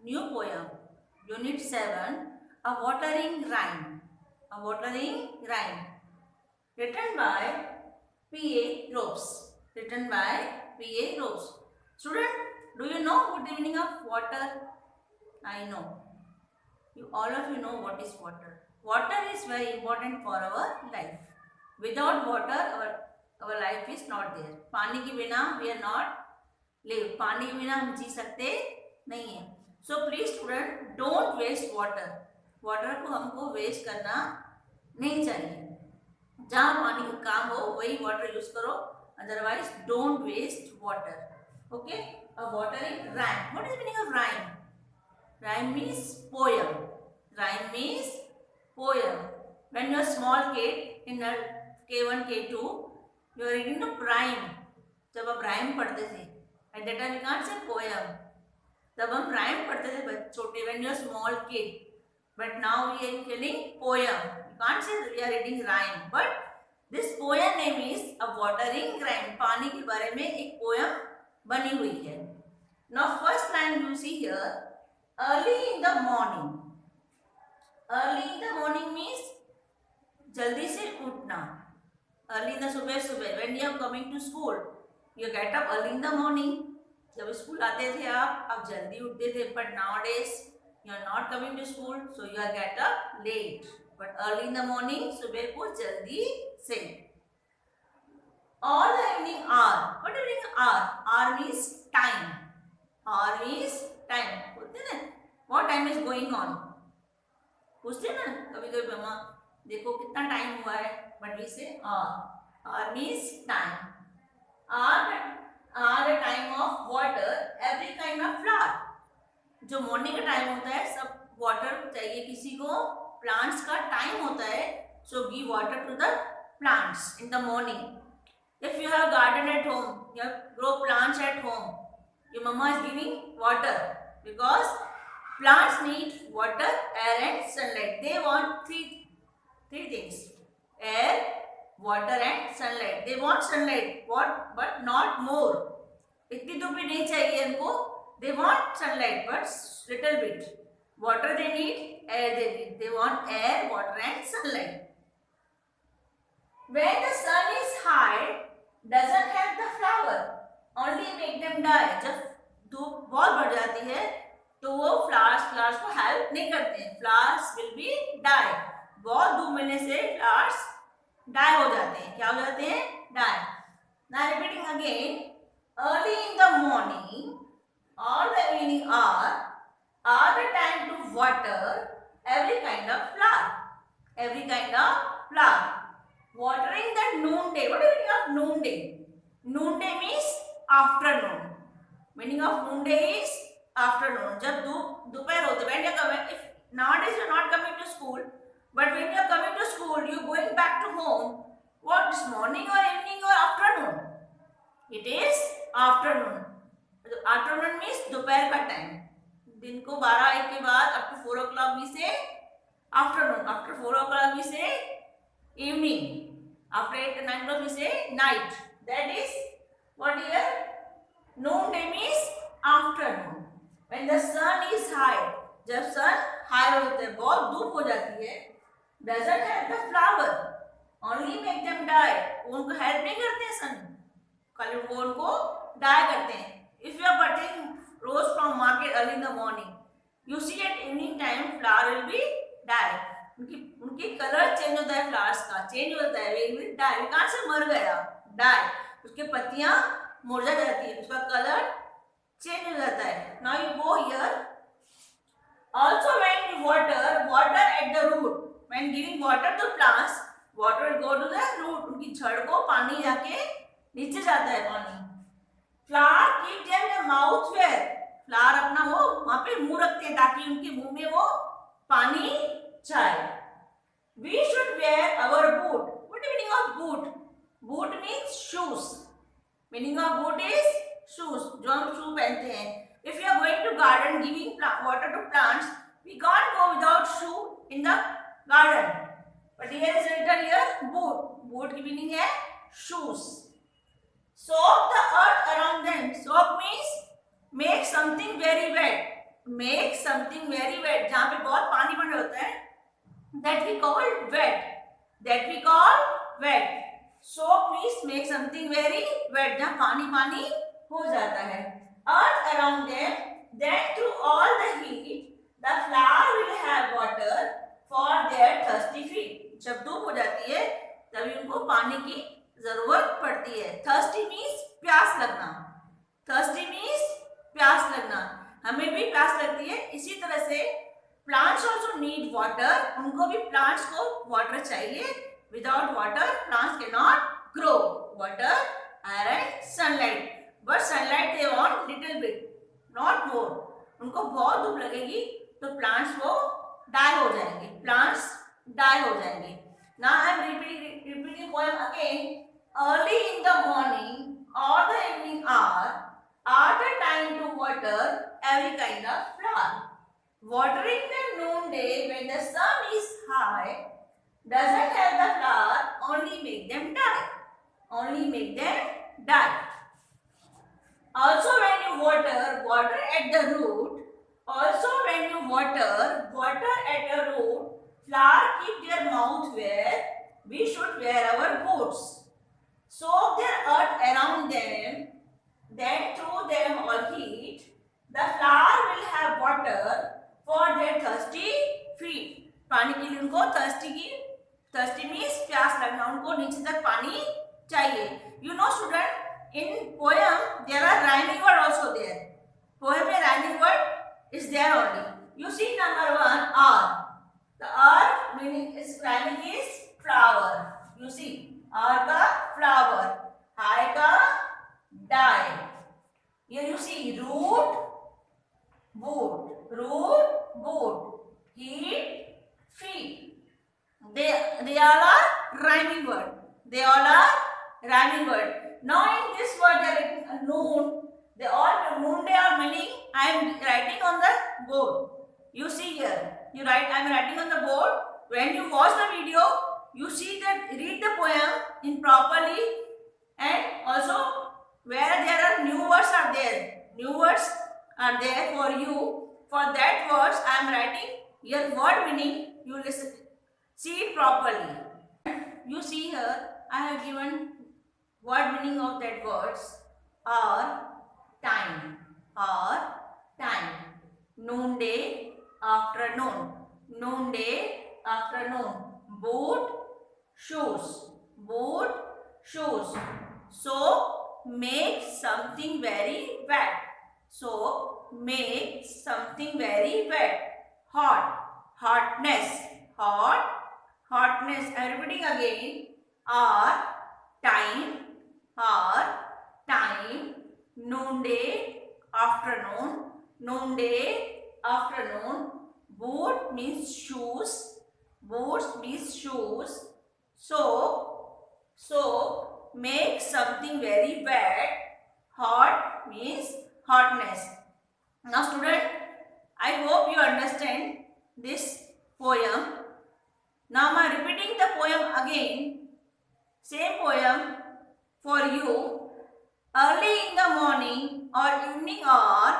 new poem, Unit 7, A Watering Rhyme. A Watering Rhyme. Written by P.A. Ropes. Written by P.A. Ropes. Student, do you know what the meaning of water? I know. All of you know what is water. Water is very important for our life. Without water, our life is not there. पानी के बिना we are not live. पानी के बिना हम जी सकते नहीं है. So please student, don't waste water. Water को हमको waste करना नहीं चाहिए. जहाँ पानी का काम हो वही water use करो. Otherwise, don't waste water. Okay? A watering rhyme. What is the meaning of rhyme? Rhyme means poem. Rhyme means poem. When you are small kid in a K1, K2, you are reading the rhyme. जब आप rhyme पढ़ते थे, at that time we can't say poem. तब हम rhyme पढ़ते थे छोटे when you are small kid. But now we are reading poem. You can't say we are reading rhyme. But this poem name is a watering rhyme. पानी के बारे में एक poem बनी हुई है. Now first line you see here. Early in the morning. Early in the morning means जल्दी से उठना. Early in the सुबह when you are coming to school, you get up early in the morning. जब school आते थे आप जल्दी उठते थे. But nowadays you are not coming to school, so you are get up late. But early in the morning सुबह को जल्दी से. All the evening hour. What do you mean hour? Hour means time. Hour means time. बोलते ना what time is going on? पूछते ना कभी कभी मम्मा देखो कितना टाइम हुआ है. But we say hour. Hour means time. Hour the time of water every kind of flower. जो मॉर्निंग का टाइम होता है सब वाटर चाहिए किसी को. प्लांट्स का टाइम होता है. So give water to the plants in the morning. If you have garden at home, you have grow plants at home. Your mama is giving water because plants need water, air and sunlight. They want three things: air, water and sunlight. They want sunlight, but not more. इतनी धूप भी नहीं चाहिए इनको. They want sunlight, but little bit. Water they need, air they need. They want air, water and sunlight. When the sun is high, doesn't help the flower. Only make them die. जब धूप बहुत बढ़ जाती है तो वो flowers को help नहीं करते हैं. Flowers will be die. बहुत धूप मिलने से फ्लावर्स डाई हो जाते हैं. क्या हो जाते हैं? Die. Now repeating again. Early in the morning और the evening are the time to water every kind of flower. Every kind of flower. Watering the noonday. What is the meaning of noonday? Noonday means afternoon. Meaning of noonday is afternoon. जब दोपहर होते when you come, if nowadays you are not coming to school, but when you are coming to school, you going back to home. What is morning or evening or afternoon? It is afternoon. Afternoon means दोपहर का time. दिन को 12-1 के बाद up to 4 o'clock we say afternoon. After 4 o'clock we say evening. After 8-9 o'clock we say night. That is what here? Noonday means afternoon. When the sun is high. जब sun high होता है बहुत धूप हो जाती है. Doesn't help the flower. Only make them die. उनको help नहीं करते sun. खाली वो उनको die करते हैं. If you are purchasing rose from market early in the morning, you see at evening time flower will be die. उनकी colour change होता है. फ्लावर्स का चेंज होता है. डाई. कहाँ से मर गया? डाई. उसके पत्तियां मुरझा जाती है. उसका कलर चेंज हो जाता है. Now you go here. Also when you water at the root. When giving water to plants, water will go to the root. उनकी जड़ को पानी जाके नीचे जाता है पानी. Flower keep there the mouth where. Flower अपना वो वहां पे मुंह रखते हैं ताकि उनके मुंह में वो पानी जाए. We should wear our boot. What is the meaning of boot? Boot means shoes. Meaning of boot is shoes. जो हम shoe पहनते हैं. If you are going to garden giving water to plants, we can't go without shoe in the garden. But here is written here boot. Boot की meaning है shoes. Soak the earth around them. Soak means make something very wet. make something very wet, जहाँ पे बहुत पानी पड़ रहा होता है, that we call wet. That we call wet. Soak means make something very wet, जहाँ पानी पानी हो जाता है. Earth around them, then through all the heat, the flower will have water for their thirsty feet. जब धूप हो जाती है तभी उनको पानी की जरूरत पड़ती है. Thirsty means प्यास लगना. Thirsty means प्यास लगना. हमें भी प्यास लगती है. इसी तरह से plants also need water. उनको भी plants को water चाहिए. Without water, plants cannot grow. Water, air and sunlight. But sunlight they want little bit, not more. उनको बहुत धूप लगेगी तो plants वो die हो जाएंगे. Plants die हो जाएंगे. Now I am repeating poem again. Early in the morning or the evening hour are the time to water every kind of flower. Watering the noonday when the sun is high doesn't help the flower, only make them die. Only make them die. Also when you water at the root. Also when you water at the root, flower keep their mouth where we should wear our boots. Soak their earth around them, then through them all heat. The flower will have water for their thirsty feet. पानी के लिए उनको thirsty means प्यास लगना. उनको नीचे तक पानी चाहिए. You know student, in poem there are rhyming word also there. Poem में rhyming word is there only. You see number 1 R. The R meaning is rhyming is flower. You see R का flower, I का die. Here you see root, boot, heat, feet. They all are rhyming word. They all are rhyming word. Now in this word they are written noon. They all noonday are meaning I am writing on the board. You see here. I am writing on the board. When you watch the video, you see that read the poem in properly, and also where there are new words are there. New words are there for you. For that words I am writing here word meaning. You listen. See it properly. You see here I have given word meaning of that words are time, noonday, afternoon, boot, shoes, so make something very wet, hotness. I am repeating again. Are time, noonday, afternoon, boot means shoes, so make something very wet, hot means hotness. Now student, I hope you understand this poem. Now I am repeating the poem again. Same poem for you. Early in the morning or evening hour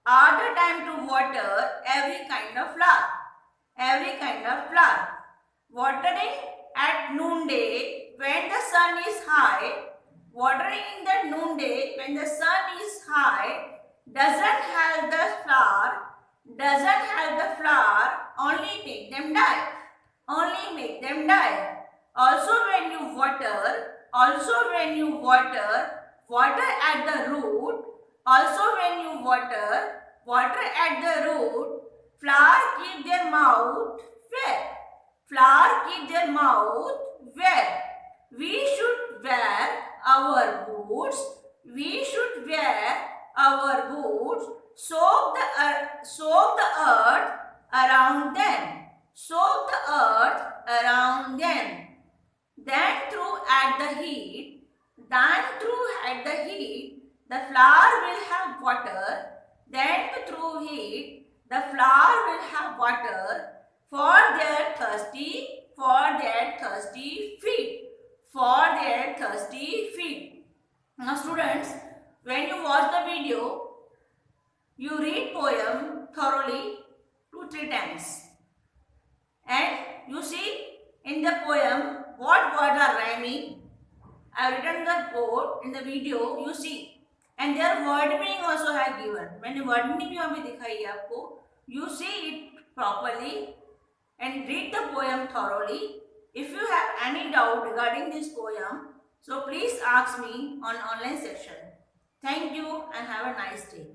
are the time to water every kind of flower. Watering at noonday when the sun is high. Watering in the noonday when the sun is high doesn't help the flower, only make them die. Also when you water at the root. Flower keep their mouth wet. We should wear our boots. Soak the earth around them. Then through at the heat, the flower will have water. The flower will have water for their thirsty feet. Now students, when you watch the video, you read poem thoroughly 2-3 times. And you see in the poem what words are rhyming. I have written the code in the video, you see. And their word meaning also I have given. मैंने word meaning भी अभी दिखाई है आपको. You see it properly and read the poem thoroughly. If you have any doubt regarding this poem, so please ask me on online section. Thank you and have a nice day.